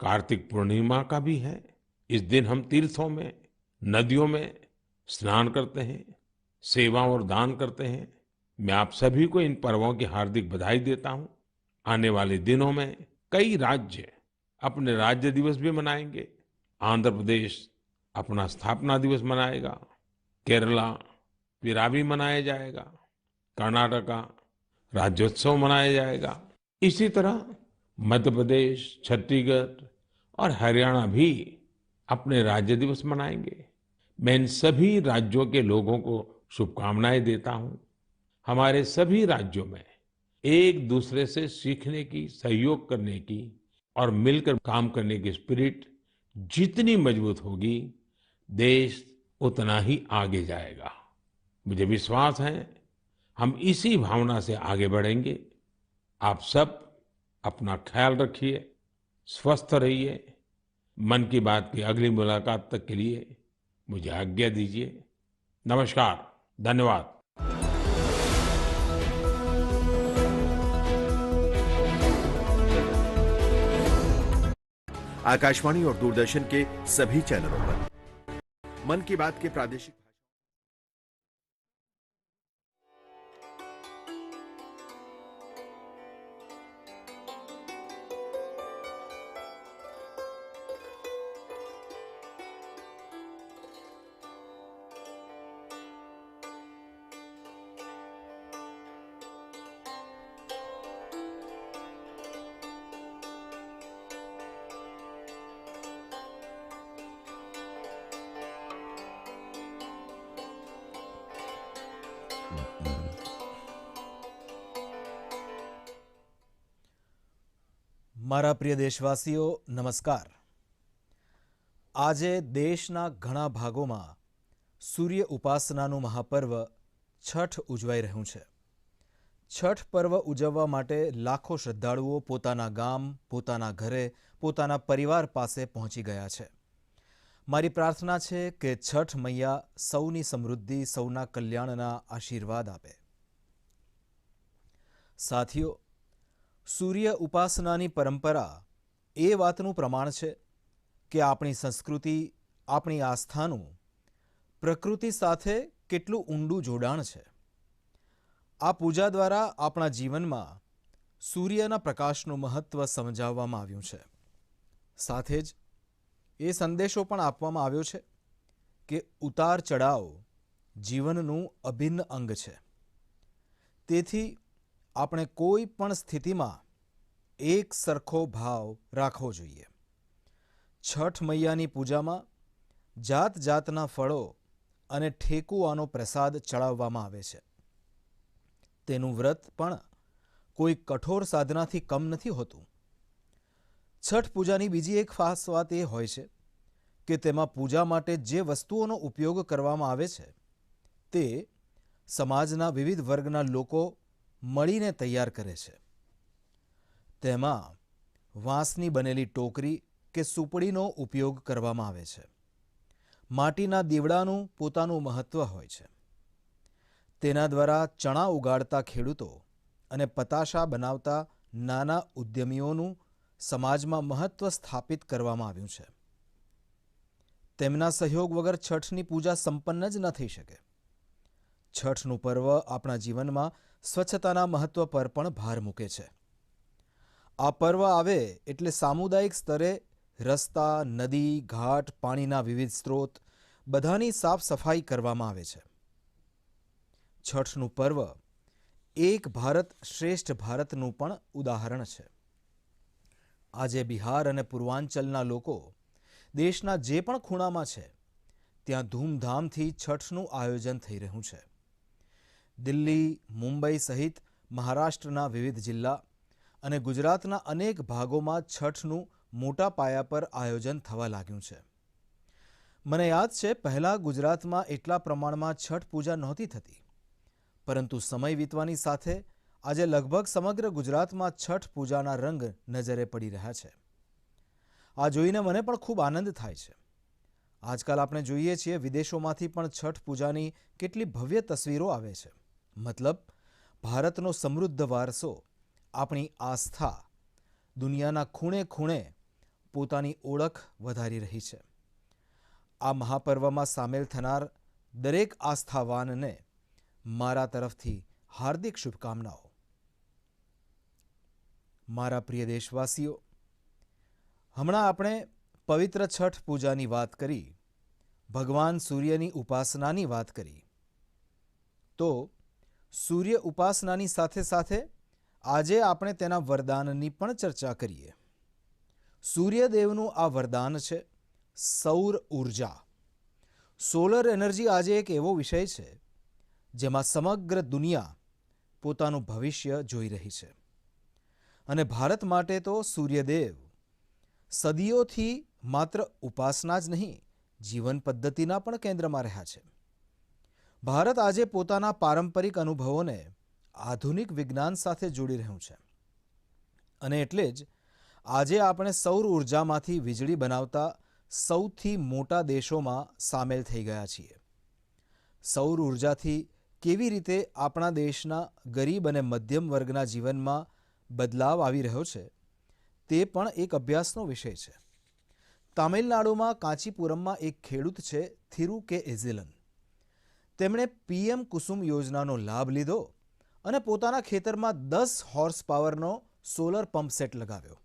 कार्तिक पूर्णिमा का भी है। इस दिन हम तीर्थों में, नदियों में स्नान करते हैं, सेवा और दान करते हैं। मैं आप सभी को इन पर्वों की हार्दिक बधाई देता हूं। आने वाले दिनों में कई राज्य अपने राज्य दिवस भी मनाएंगे। आंध्र प्रदेश अपना स्थापना दिवस मनाएगा, केरला पिरावी मनाया जाएगा, कर्नाटका राज्योत्सव मनाया जाएगा। इसी तरह मध्य प्रदेश, छत्तीसगढ़ और हरियाणा भी अपने राज्य दिवस मनाएंगे। मैं इन सभी राज्यों के लोगों को शुभकामनाएं देता हूं। हमारे सभी राज्यों में एक दूसरे से सीखने की, सहयोग करने की और मिलकर काम करने की स्पिरिट जितनी मजबूत होगी, देश उतना ही आगे जाएगा। मुझे विश्वास है हम इसी भावना से आगे बढ़ेंगे। आप सब अपना ख्याल रखिए, स्वस्थ रहिए। मन की बात की अगली मुलाकात तक के लिए मुझे आज्ञा दीजिए। नमस्कार, धन्यवाद। आकाशवाणी और दूरदर्शन के सभी चैनलों पर मन की बात के प्रादेशिक મારા પ્રિય દેશવાસીઓ નમસ્કાર। આજે દેશના ઘણા ભાગોમાં સૂર્ય ઉપાસનાનું મહાપર્વ છઠ ઉજવાઈ રહ્યું છે. છઠ પર્વ ઉજવવા માટે લાખો શ્રદ્ધાળુઓ પોતાના ગામ, પોતાના ઘરે, પોતાના પરિવાર પાસે પહોંચી ગયા છે. મારી પ્રાર્થના છે કે છઠ મૈયા સૌની સમૃદ્ધિ, સૌના કલ્યાણના આશીર્વાદ આપે. સાથીઓ, સૂર્ય ઉપાસનાની પરંપરા એ વાતનું પ્રમાણ છે કે આપણી સંસ્કૃતિ, આપણી આસ્થાનું પ્રકૃતિ સાથે કેટલું ઊંડું જોડાણ છે. આ પૂજા દ્વારા આપણા જીવનમાં સૂર્યના પ્રકાશનું મહત્ત્વ સમજાવવામાં આવ્યું છે. સાથે જ એ સંદેશો પણ આપવામાં આવ્યો છે કે ઉતાર ચઢાવ જીવનનું અભિન્ન અંગ છે. તેથી આપણે કોઈ પણ સ્થિતિમાં એક સરખો ભાવ રાખવો જોઈએ. છઠ મૈયાની પૂજામાં જાત જાતના ફળો અને ઠેકુઆનો પ્રસાદ ચડાવવામાં આવે છે. તેનું વ્રત પણ કોઈ કઠોર સાધનાથી કમ નથી હોતું. છઠ પૂજાની બીજી એક ખાસ વાત એ હોય છે કે તેમાં પૂજા માટે જે વસ્તુઓનો ઉપયોગ કરવામાં આવે છે તે સમાજના વિવિધ વર્ગના લોકો મળીને તૈયાર કરે છે. તેમાં વાંસની બનેલી ટોકરી કે સુપડીનો ઉપયોગ કરવામાં આવે છે. માટીના દીવડાનું પોતાનું મહત્ત્વ હોય છે. તેના દ્વારા ચણા ઉગાડતા ખેડૂતો અને પતાશા બનાવતા નાના ઉદ્યમીઓનું સમાજમાં મહત્ત્વ સ્થાપિત કરવામાં આવ્યું છે. તેમના સહયોગ વગર છઠની પૂજા સંપન્ન જ ન થઈ શકે. છઠનું પર્વ આપણા જીવનમાં સ્વચ્છતાના મહત્ત્વ પર પણ ભાર મૂકે છે. આ પર્વ આવે એટલે સામુદાયિક સ્તરે રસ્તા, નદી, ઘાટ, પાણીના વિવિધ સ્ત્રોત બધાની સાફ સફાઈ કરવામાં આવે છે. છઠનું પર્વ એક ભારત શ્રેષ્ઠ ભારતનું પણ ઉદાહરણ છે. આજે બિહાર અને પૂર્વાંચલના લોકો દેશના જે પણ ખૂણામાં છે ત્યાં ધૂમધામથી છઠનું આયોજન થઈ રહ્યું છે. દિલ્હી, મુંબઈ સહિત મહારાષ્ટ્રના વિવિધ જિલ્લા અને ગુજરાતના અનેક ભાગોમાં છઠનું મોટા પાયા પર આયોજન થવા લાગ્યું છે. મને યાદ છે, પહેલાં ગુજરાતમાં એટલા પ્રમાણમાં છઠ પૂજા નહોતી થતી, પરંતુ સમય વીતવાની સાથે આજે લગભગ સમગ્ર ગુજરાતમાં છઠ પૂજાના રંગ નજરે પડી રહ્યા છે. આ જોઈને મને પણ ખૂબ આનંદ થાય છે. આજકાલ આપણે જોઈએ છીએ વિદેશોમાંથી પણ છઠ પૂજાની કેટલી ભવ્ય તસવીરો આવે છે. મતલબ, ભારતનો સમૃદ્ધ વારસો, આપણી આસ્થા દુનિયાના ખૂણે ખૂણે પોતાની ઓળખ વધારી રહી છે. આ મહાપર્વમાં સામેલ થનાર દરેક આસ્થાવાનને મારા તરફથી હાર્દિક શુભકામનાઓ. મારા પ્રિય દેશવાસીઓ, હમણાં આપણે પવિત્ર છઠ પૂજાની વાત કરી, ભગવાન સૂર્યની ઉપાસનાની વાત કરી. તો સૂર્ય ઉપાસનાની સાથે સાથે આજે આપણે તેના વરદાનની પણ ચર્ચા કરીએ. સૂર્યદેવનું આ વરદાન છે સૌર ઉર્જા. સોલર એનર્જી આજે એક એવો વિષય છે જેમાં સમગ્ર દુનિયા પોતાનું ભવિષ્ય જોઈ રહી છે. અને ભારત માટે તો સૂર્યદેવ સદીઓથી માત્ર ઉપાસના જ નહીં, જીવન પદ્ધતિના પણ કેન્દ્રમાં રહ્યા છે. ભારત આજે પોતાના પારંપરિક અનુભવોને આધુનિક વિજ્ઞાન સાથે જોડી રહ્યું છે. અને એટલે જ આજે આપણે સૌર ઉર્જામાંથી વીજળી બનાવતા સૌથી મોટા દેશોમાં સામેલ થઈ ગયા છીએ. સૌર ઉર્જાથી કેવી રીતે આપણા દેશના ગરીબ અને મધ્યમ વર્ગના જીવનમાં બદલાવ આવી રહ્યો છે તે પણ એક અભ્યાસનો વિષય છે. તામિલનાડુમાં કાંચીપુરમમાં એક ખેડૂત છે થિરુ કે એઝિલન. તેમણે પીએમ કુસુમ યોજનાનો લાભ લીધો અને પોતાના ખેતરમાં 10 હોર્સ પાવરનો સોલર પંપ સેટ લગાવ્યો.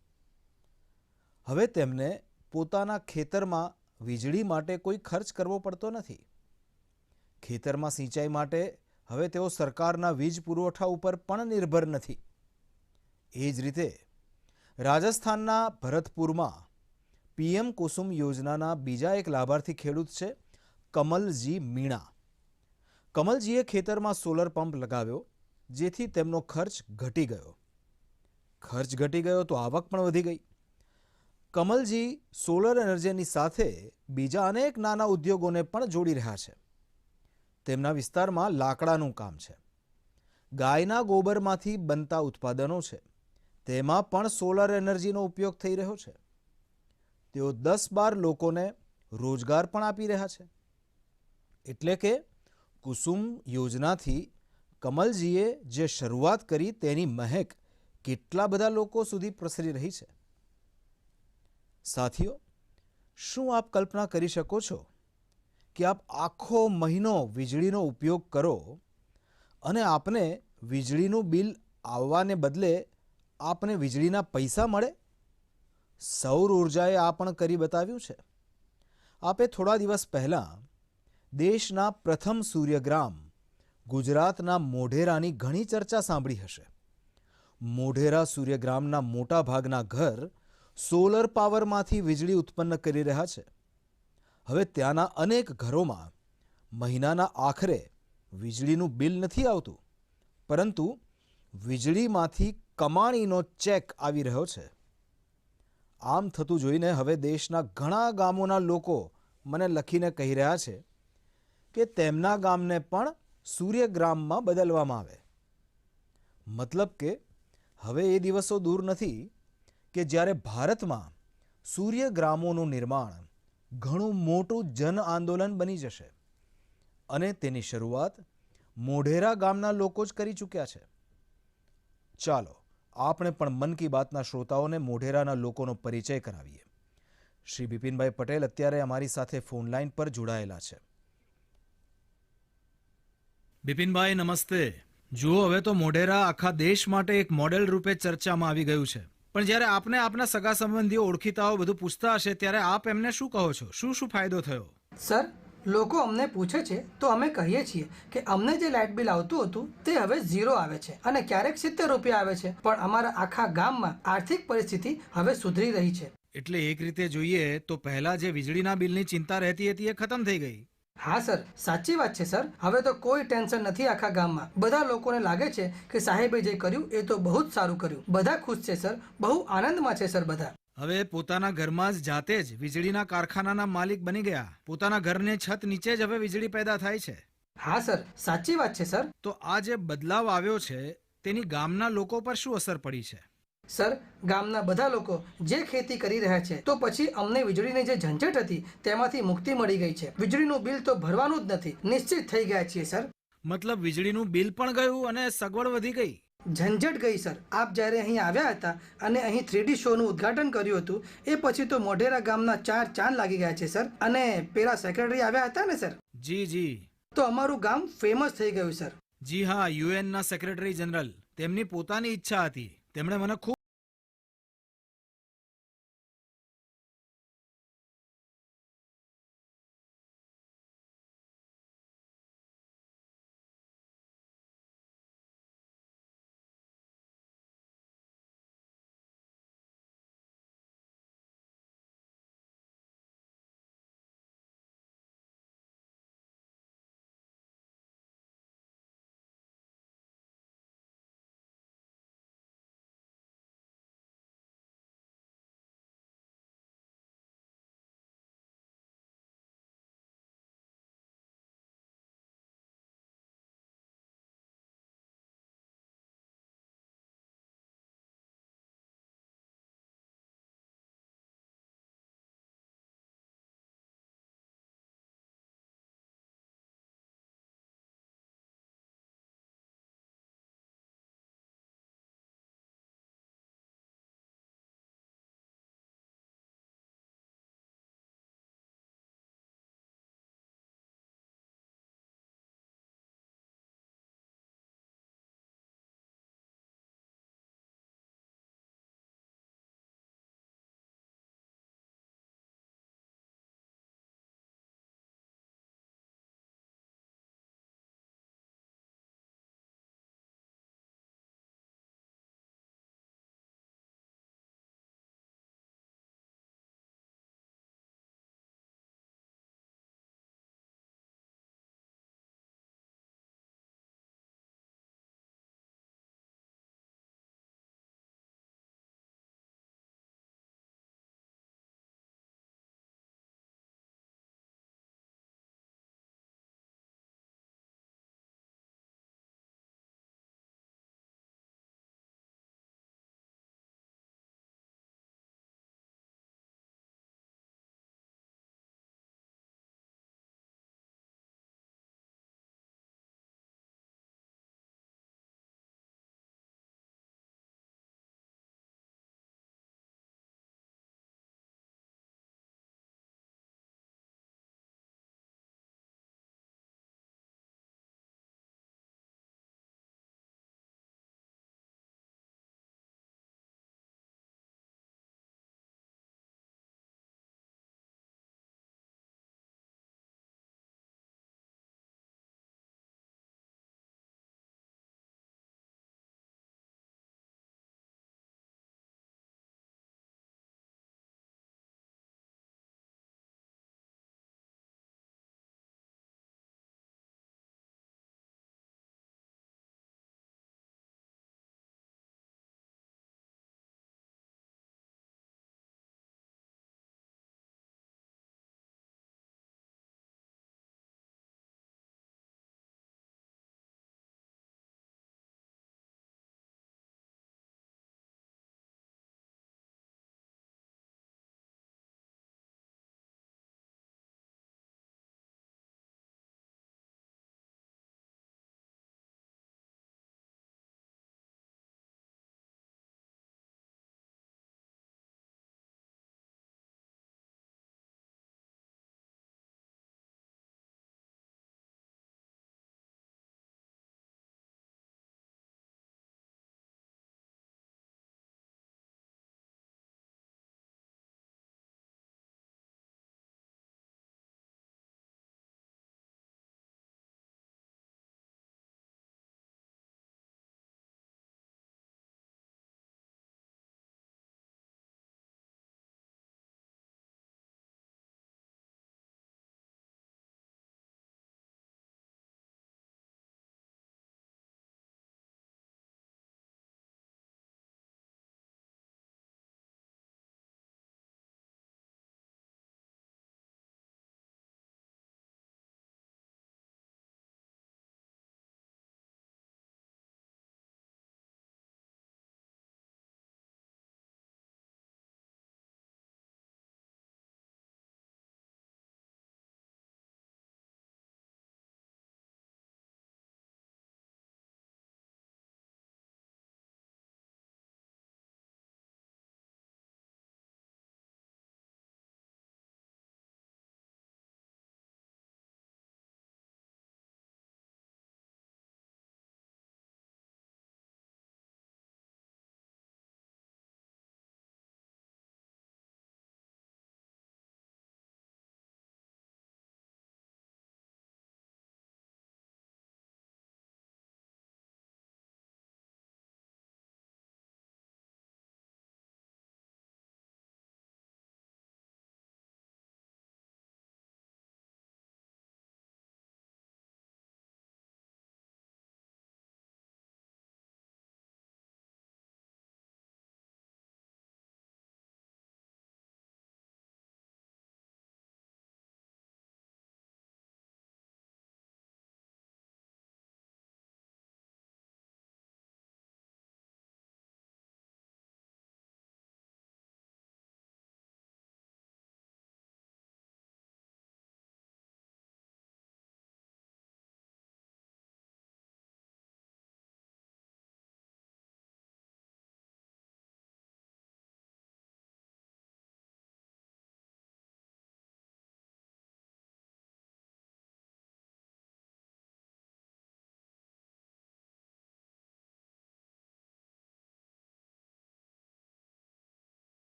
હવે તેમને પોતાના ખેતરમાં વીજળી માટે કોઈ ખર્ચ કરવો પડતો નથી. ખેતરમાં સિંચાઈ માટે હવે તેઓ સરકારના વીજ પુરવઠા ઉપર પણ નિર્ભર નથી. એ જ રીતે રાજસ્થાનના ભરતપુરમાં પીએમ કુસુમ યોજનાના બીજા એક લાભાર્થી ખેડૂત છે કમલજી મીણા. કમલજીએ ખેતરમાં સોલર પંપ લગાવ્યો, જેથી તેમનો ખર્ચ ઘટી ગયો. ખર્ચ ઘટી ગયો તો આવક પણ વધી ગઈ. કમલજી સોલર એનર્જીની સાથે બીજા અનેક નાના ઉદ્યોગોને પણ જોડી રહ્યા છે. તેમના વિસ્તારમાં લાકડાનું કામ છે, ગાયના ગોબરમાંથી બનતા ઉત્પાદનો છે, તેમાં પણ સોલર એનર્જીનો ઉપયોગ થઈ રહ્યો છે. તેઓ 10-12 લોકોને રોજગાર પણ આપી રહ્યા છે. એટલે કે કુસુમ યોજનાથી કમલજીએ જે શરૂઆત કરી તેની મહેક કેટલા બધા લોકો સુધી પ્રસરી રહી છે. સાથીઓ, શું આપ કલ્પના કરી શકો છો કે આપ આખો મહિનો વીજળીનો ઉપયોગ કરો અને આપને વીજળીનું બિલ આવવાને બદલે આપને વીજળીના પૈસા મળે? સૌર ઉર્જાએ આ પણ કરી બતાવ્યું છે. આપે થોડા દિવસ પહેલાં દેશના પ્રથમ સૂર્યગ્રામ ગુજરાતના મોઢેરાની ઘણી ચર્ચા સાંભળી હશે. મોઢેરા સૂર્યગ્રામના મોટા ભાગના ઘર સોલર પાવરમાંથી વીજળી ઉત્પન્ન કરી રહ્યા છે. હવે ત્યાંના અનેક ઘરોમાં મહિનાના આખરે વીજળીનું બિલ નથી આવતું, પરંતુ વીજળીમાંથી કમાણીનો ચેક આવી રહ્યો છે. આમ થતું જોઈને હવે દેશના ઘણા ગામોના લોકો મને લખીને કહી રહ્યા છે કે તેમના ગામને પણ સૂર્યગ્રામમાં બદલવામાં આવે. મતલબ કે હવે એ દિવસો દૂર નથી કે જ્યારે ભારતમાં સૂર્યગ્રામોનું નિર્માણ ઘણું મોટું જન આંદોલન બની જશે અને તેની શરૂઆત મોઢેરા ગામના લોકો જ કરી ચૂક્યા છે. ચાલો આપણે પણ મન કી બાતના શ્રોતાઓને મોઢેરાના લોકોનો પરિચય કરાવીએ. શ્રી બિપિનભાઈ પટેલ અત્યારે અમારી સાથે ફોન લાઈન પર જોડાયેલા છે. બિપિનભાઈ નમસ્તે. જુઓ, હવે તો મોઢેરા આખા દેશ માટે એક મોડેલ રૂપે ચર્ચામાં આવી ગયું છે. પણ જ્યારે આપને આપના સગા સંબંધીઓ, ઓળખીતાઓ બધું પૂછતા હશે ત્યારે આપ એમને શું કહો છો? શું ફાયદો થયો? સર, લોકો અમને પૂછે છે તો અમે કહીએ છીએ કે અમને જે લાઇટ બિલ આવતું હતું તે હવે 0 આવે છે અને ક્યારેક 70 રૂપિયા આવે છે. પણ અમારા આખા ગામમાં આર્થિક પરિસ્થિતિ હવે સુધરી રહી છે. એટલે એક રીતે જોઈએ તો પહેલા જે વીજળીના બિલની ચિંતા રહેતી હતી એ ખતમ થઈ ગઈ. હા સર, સાચી વાત છે સર. હવે તો કોઈ ટેન્શન નથી આખા ગામમાં. બધા લોકોને લાગે છે કે સાહેબે જે કર્યું એ તો બહુ જ સારું કર્યું. બધા ખુશ છે સર, બહુ આનંદમાં છે સર બધા. હવે પોતાના ઘરમાં જ જાતે જ વીજળીના કારખાનાના માલિક બની ગયા. પોતાના ઘરની છત નીચે જ હવે વીજળી પેદા થાય છે. હા સર, સાચી વાત છે સર. તો આ જે બદલાવ આવ્યો છે તેની ગામના લોકો પર શું અસર પડી છે? સર, ગામના બધા લોકો જે ખેતી કરી રહ્યા છે તો પછી અમને વીજળીની જે ઝંઝટ હતી તેમાંથી મુક્તિ મળી ગઈ છે. વીજળીનું બિલ તો ભરવાનું જ નથી, નિશ્ચિત થઈ ગયા છીએ સર. મતલબ વીજળીનું બિલ પણ ગયું અને સગવડ વધી ગઈ. ઝંઝટ ગઈ સર. આપ જ્યારે અહીં આવ્યા હતા અને અહીં 3D શોનું ઉદ્ઘાટન કર્યું હતું એ પછી તો મોઢેરા ગામના 4 ચાંદ લાગી ગયા છે સર. અને પેલા સેક્રેટરી આવ્યા હતા ને સર? જી. તો અમારું ગામ ફેમસ થઈ ગયું સર. જી હા, UN ના સેક્રેટરી જનરલ, તેમની પોતાની ઈચ્છા હતી. તેમણે મને ખૂબ